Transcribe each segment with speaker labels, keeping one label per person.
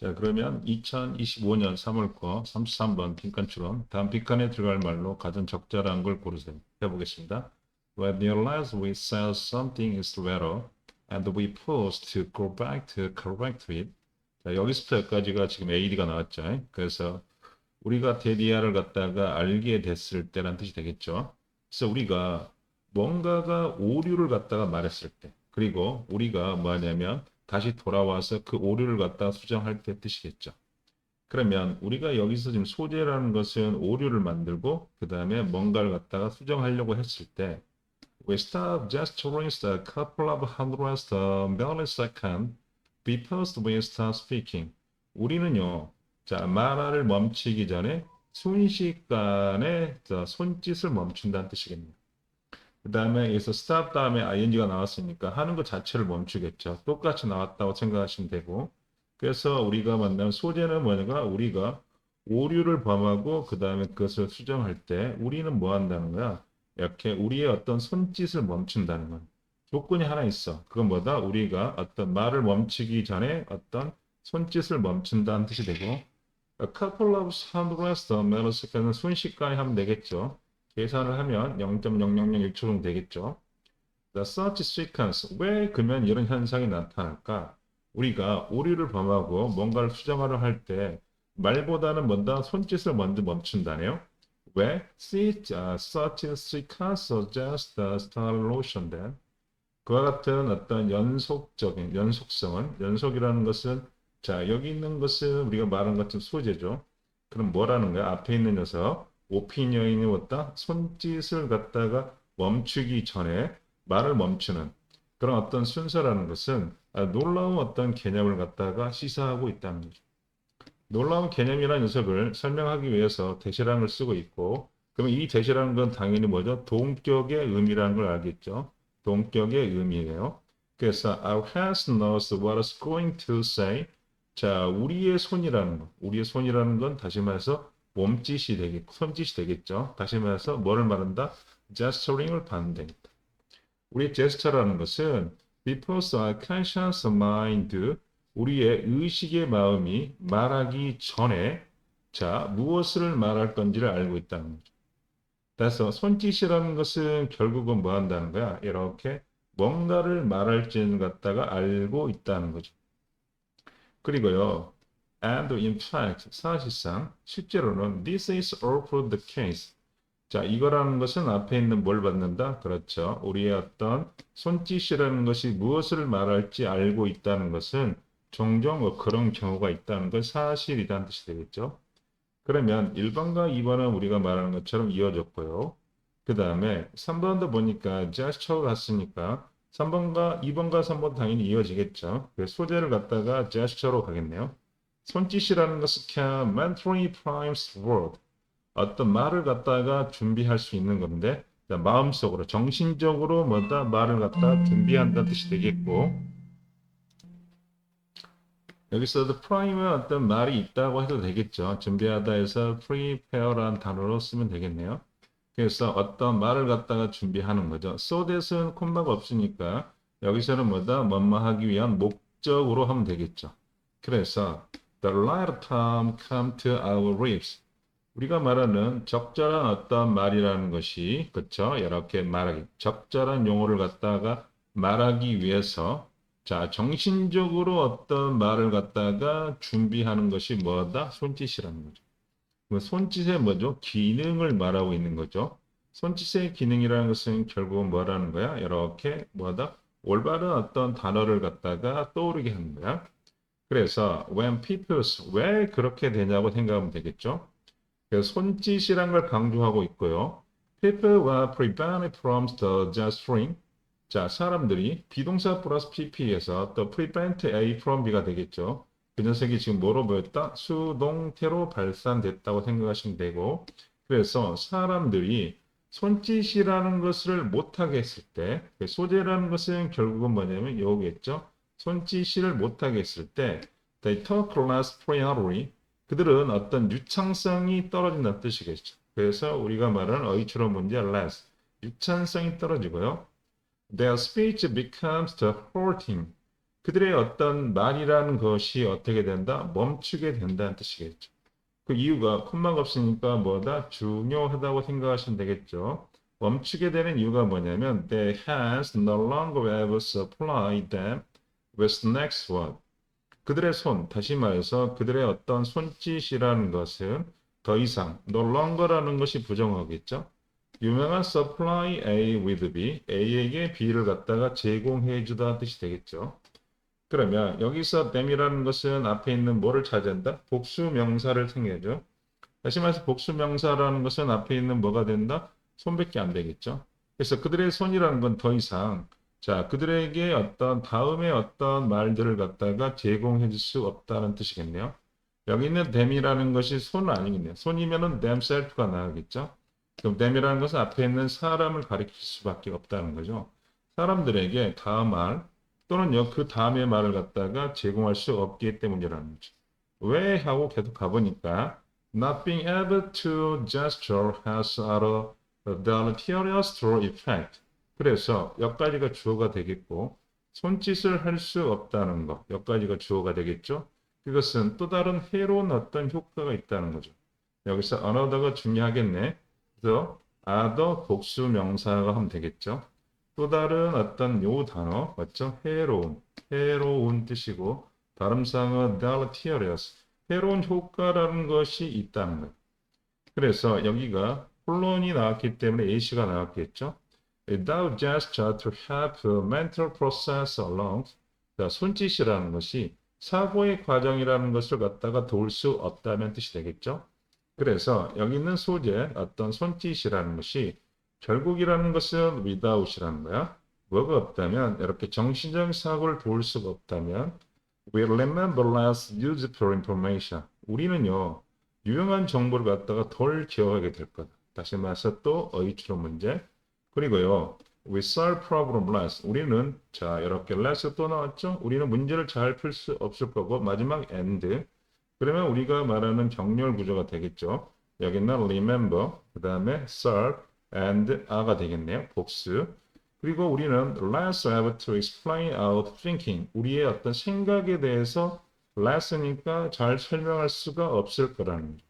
Speaker 1: 자, 그러면 2025년 3월 거 33번 빈칸 추론. 다음 빈칸에 들어갈 말로 가장 적절한 걸 고르세요. 해보겠습니다. When we realize we said something is error and we pause to go back to correct it. 자, 여기서부터 여기까지가 지금 AD가 나왔죠. 그래서 우리가 데디아를 갖다가 알게 됐을 때란 뜻이 되겠죠. 그래서 우리가 뭔가가 오류를 갖다가 말했을 때, 그리고 우리가 뭐냐면 다시 돌아와서 그 오류를 갖다가 수정할 때 뜻이겠죠. 그러면 우리가 여기서 지금 소재라는 것은 오류를 만들고 그 다음에 뭔가를 갖다가 수정하려고 했을 때 we stop gesturing a couple of hundredths of millisecond because we start speaking. 우리는요, 자, 말을 멈추기 전에 순식간에 손짓을 멈춘다는 뜻이겠네요. 그 다음에 여기서 stop 다음에 ing가 나왔으니까 하는 것 자체를 멈추겠죠. 똑같이 나왔다고 생각하시면 되고. 그래서 우리가 만나는 소재는 뭐냐가 우리가 오류를 범하고 그 다음에 그것을 수정할 때 우리는 뭐 한다는 거야? 이렇게 우리의 어떤 손짓을 멈춘다는 거야. 조건이 하나 있어. 그건 뭐다? 우리가 어떤 말을 멈추기 전에 어떤 손짓을 멈춘다는 뜻이 되고 a couple of hundredths of millisecond는 순식간에 하면 되겠죠. 계산을 하면 0.0001초 정도 되겠죠. The such sequence. 왜 그러면 이런 현상이 나타날까? 우리가 오류를 범하고 뭔가를 수정하려 할 때 말보다는 뭔가 손짓을 먼저 멈춘다네요. 왜? Such sequence suggests the notion that 그와 같은 어떤 연속적인 연속성은 연속이라는 것은 자 여기 있는 것은 우리가 말한 것처럼 소재죠. 그럼 뭐라는 거야? 앞에 있는 녀석 오피니언이 뭐다? 손짓을 갖다가 멈추기 전에 말을 멈추는 그런 어떤 순서라는 것은 놀라운 어떤 개념을 갖다가 시사하고 있다는 거죠. 놀라운 개념이라는 녀석을 설명하기 위해서 대시라는 걸 쓰고 있고 그러면 이 대시라는 건 당연히 뭐죠? 동격의 의미라는 걸 알겠죠. 동격의 의미예요. 그래서 our hands knows what is going to say. 자, 우리의 손이라는 거. 우리의 손이라는 건 다시 말해서 몸짓이 되겠고 손짓이 되겠죠. 다시 말해서 뭐를 말한다? gesturing을 받는 되겠다. 우리의 제스처라는 것은 because our conscious mind 우리의 의식의 마음이 말하기 전에 자 무엇을 말할 건지를 알고 있다는 거죠. 그래서 손짓이라는 것은 결국은 뭐 한다는 거야? 이렇게 뭔가를 말할지는 갖다가 알고 있다는 거죠. 그리고요. And in fact, 사실상 실제로는 this is also the case. 자, 이거라는 것은 앞에 있는 뭘 받는다? 그렇죠. 우리의 어떤 손짓이라는 것이 무엇을 말할지 알고 있다는 것은 종종 그런 경우가 있다는 건 사실이라는 뜻이 되겠죠. 그러면 1번과 2번은 우리가 말하는 것처럼 이어졌고요. 그 다음에 3번도 보니까 gesture가 갔으니까 3번과 2번과 3번 당연히 이어지겠죠. 소재를 갖다가 gesture로 가겠네요. 손짓이라는 것은 can mentally prime word. 어떤 말을 갖다가 준비할 수 있는 건데 마음속으로 정신적으로 뭐다 말을 갖다 준비한다는 뜻이 되겠고 여기서도 prime은 어떤 말이 있다고 해도 되겠죠. 준비하다 해서 prepare라는 단어로 쓰면 되겠네요. 그래서 어떤 말을 갖다가 준비하는 거죠. so that은 콤마가 없으니까 여기서는 뭐다 뭐뭐 하기 위한 목적으로 하면 되겠죠. 그래서 the right time come to our lips. 우리가 말하는 적절한 어떤 말이라는 것이 그렇죠. 이렇게 말하기 적절한 용어를 갖다가 말하기 위해서 자 정신적으로 어떤 말을 갖다가 준비하는 것이 뭐다? 손짓이라는 거죠. 손짓의 뭐죠? 기능을 말하고 있는 거죠. 손짓의 기능이라는 것은 결국은 뭐라는 거야? 이렇게 뭐다? 올바른 어떤 단어를 갖다가 떠오르게 하는 거야. 그래서 when people's 왜 그렇게 되냐고 생각하면 되겠죠. 그래서 손짓이란 걸 강조하고 있고요. People were prevented from the gesturing. 자, 사람들이 비동사 플러스 pp에서 the prevent A from B가 되겠죠. 그 녀석이 지금 뭐로 보였다? 수동태로 발산됐다고 생각하시면 되고 그래서 사람들이 손짓이라는 것을 못하게 했을 때 소재라는 것은 결국은 뭐냐면 여기겠죠. 손짓을 못하게 했을 때 they talk less freely 그들은 어떤 유창성이 떨어진다는 뜻이겠죠. 그래서 우리가 말하는 어휘처럼 문제 less 유창성이 떨어지고요. Their speech becomes the hurting. 그들의 어떤 말이라는 것이 어떻게 된다? 멈추게 된다는 뜻이겠죠. 그 이유가 콤마가 없으니까 뭐다? 중요하다고 생각하시면 되겠죠. 멈추게 되는 이유가 뭐냐면 they has no longer ever supplied them with the next one. 그들의 손, 다시 말해서 그들의 어떤 손짓이라는 것은 더 이상 no longer라는 것이 부정하겠죠. 유명한 supply A with B, A에게 B를 갖다가 제공해 주다 뜻이 되겠죠. 그러면 여기서 them이라는 것은 앞에 있는 뭐를 차지한다? 복수 명사를 생겨죠. 다시 말해서 복수 명사라는 것은 앞에 있는 뭐가 된다? 손밖에 안 되겠죠. 그래서 그들의 손이라는 건 더 이상 자, 그들에게 어떤 다음에 어떤 말들을 갖다가 제공해 줄 수 없다는 뜻이겠네요. 여기 있는 them이라는 것이 손은 아니겠네요. 손이면은 themself가 나오겠죠. 그럼 them이라는 것은 앞에 있는 사람을 가리킬 수밖에 없다는 거죠. 사람들에게 다음 말 또는 그 다음의 말을 갖다가 제공할 수 없기 때문이라는 거죠. 왜 하고 계속 가보니까 not being able to gesture has a deleterious effect. 그래서 여기까지가 주어가 되겠고 손짓을 할 수 없다는 것 여기까지가 주어가 되겠죠. 그것은 또 다른 해로운 어떤 효과가 있다는 거죠. 여기서 another가 중요하겠네. 그래서 other 복수 명사가 하면 되겠죠. 또 다른 어떤 요 단어 맞죠? 해로운 뜻이고 발음상은 deleterious 해로운 효과라는 것이 있다는 거예요. 그래서 여기가 폴론이 나왔기 때문에 A씨가 나왔겠죠. Without gesture to help the mental process along. 자, 손짓이라는 것이 사고의 과정이라는 것을 갖다가 도울 수 없다는 뜻이 되겠죠. 그래서 여기 있는 소재, 어떤 손짓이라는 것이 결국이라는 것은 without이라는 거야. 뭐가 없다면 이렇게 정신적 사고를 도울 수가 없다면 we remember less useful information. 우리는요, 유용한 정보를 갖다가 덜 기억하게 될 거다. 다시 말해서 또 어휘추론 문제. 그리고요, we solve problem less. 우리는 자 이렇게 less 또 나왔죠? 우리는 문제를 잘 풀 수 없을 거고 마지막 and. 그러면 우리가 말하는 정렬 구조가 되겠죠. 여기는 remember, 그 다음에 solve, and a가 되겠네요. 복수. 그리고 우리는 less able to explain our thinking. 우리의 어떤 생각에 대해서 less니까 잘 설명할 수가 없을 거라는 거죠.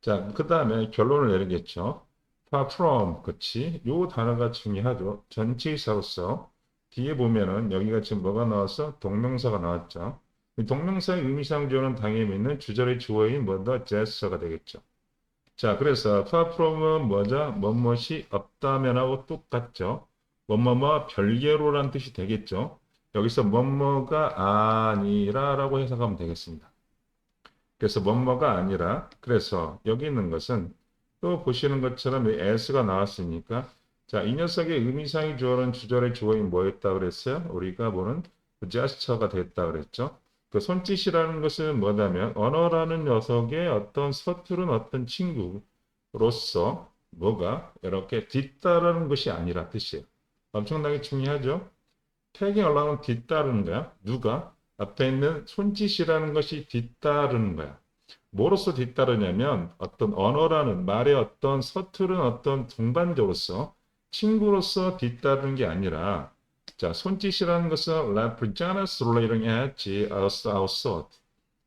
Speaker 1: 자, 그 다음에 결론을 내리겠죠. far from, 그치? 요 단어가 중요하죠. 전치사로서 뒤에 보면은 여기가 지금 뭐가 나왔어? 동명사가 나왔죠. 이 동명사의 의미상조는 당연히 있는 주절의 주어인 뭐다? 제스처가 되겠죠. 자, 그래서 far from은 뭐죠? 뭐뭇이 없다면하고 똑같죠. 뭐뭐뭐 별개로란 뜻이 되겠죠. 여기서 뭐뭐가 아니라라고 해석하면 되겠습니다. 그래서 뭐뭐가 아니라 그래서 여기 있는 것은 또 보시는 것처럼 as가 나왔으니까 자, 이 녀석의 의미상의 주어는 주절의 주어인 뭐였다 그랬어요? 우리가 보는 gesture가 됐다 그랬죠. 그 손짓이라는 것은 뭐냐면 언어라는 녀석의 어떤 서투른 어떤 친구로서 뭐가 이렇게 뒤따르는 것이 아니라 뜻이에요. 엄청나게 중요하죠. tagging along은 뒤따르는 거야. 누가? 앞에 있는 손짓이라는 것이 뒤따르는 거야. 뭐로서 뒤따르냐면 어떤 언어라는 말의 어떤 서투른 어떤 동반자로서 친구로서 뒤따르는 게 아니라 자, 손짓이라는 것은 represents relating at our thought.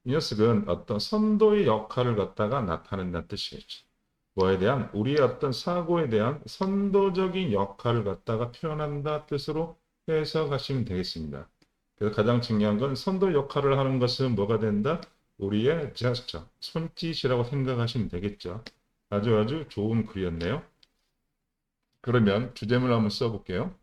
Speaker 1: 이 녀석은 어떤 선도의 역할을 갖다가 나타낸다는 뜻이겠죠. 뭐에 대한 우리의 어떤 사고에 대한 선도적인 역할을 갖다가 표현한다 뜻으로 해석하시면 되겠습니다. 그래서 가장 중요한 건 선도 역할을 하는 것은 뭐가 된다? 우리의 제스처, 손짓이라고 생각하시면 되겠죠. 아주 좋은 글이었네요. 그러면 주제물 한번 써볼게요.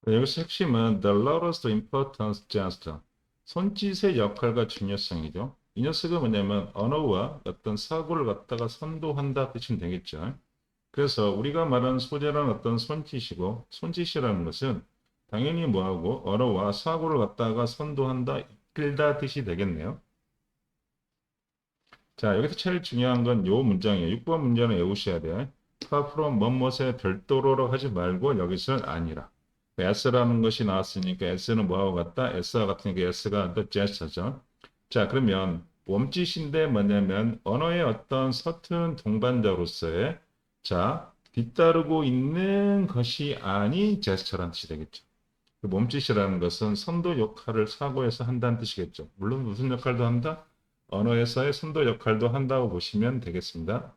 Speaker 1: 여기서 핵심은 the largest importance gesture. 손짓의 역할과 중요성이죠. 이 녀석은 뭐냐면 언어와 어떤 사고를 갖다가 선도한다 뜻이 되겠죠. 그래서 우리가 말하는 소재란 어떤 손짓이고 손짓이라는 것은 당연히 뭐하고 언어와 사고를 갖다가 선도한다, 이끌다 뜻이 되겠네요. 자, 여기서 제일 중요한 건 요 문장이에요. 6번 문제는 외우셔야 돼요. 앞으로 뭐뭇에 별도로 하지 말고 여기서는 아니라. s라는 것이 나왔으니까 s는 뭐하고 같다? s와 같으니까 s가 the gesture죠. 자, 그러면 몸짓인데 뭐냐면 언어의 어떤 서툰 동반자로서의 자, 뒤따르고 있는 것이 아닌 제스처라는 뜻이 되겠죠. 그 몸짓이라는 것은 선도 역할을 사고에서 한다는 뜻이겠죠. 물론 무슨 역할도 한다? 언어에서의 선도 역할도 한다고 보시면 되겠습니다.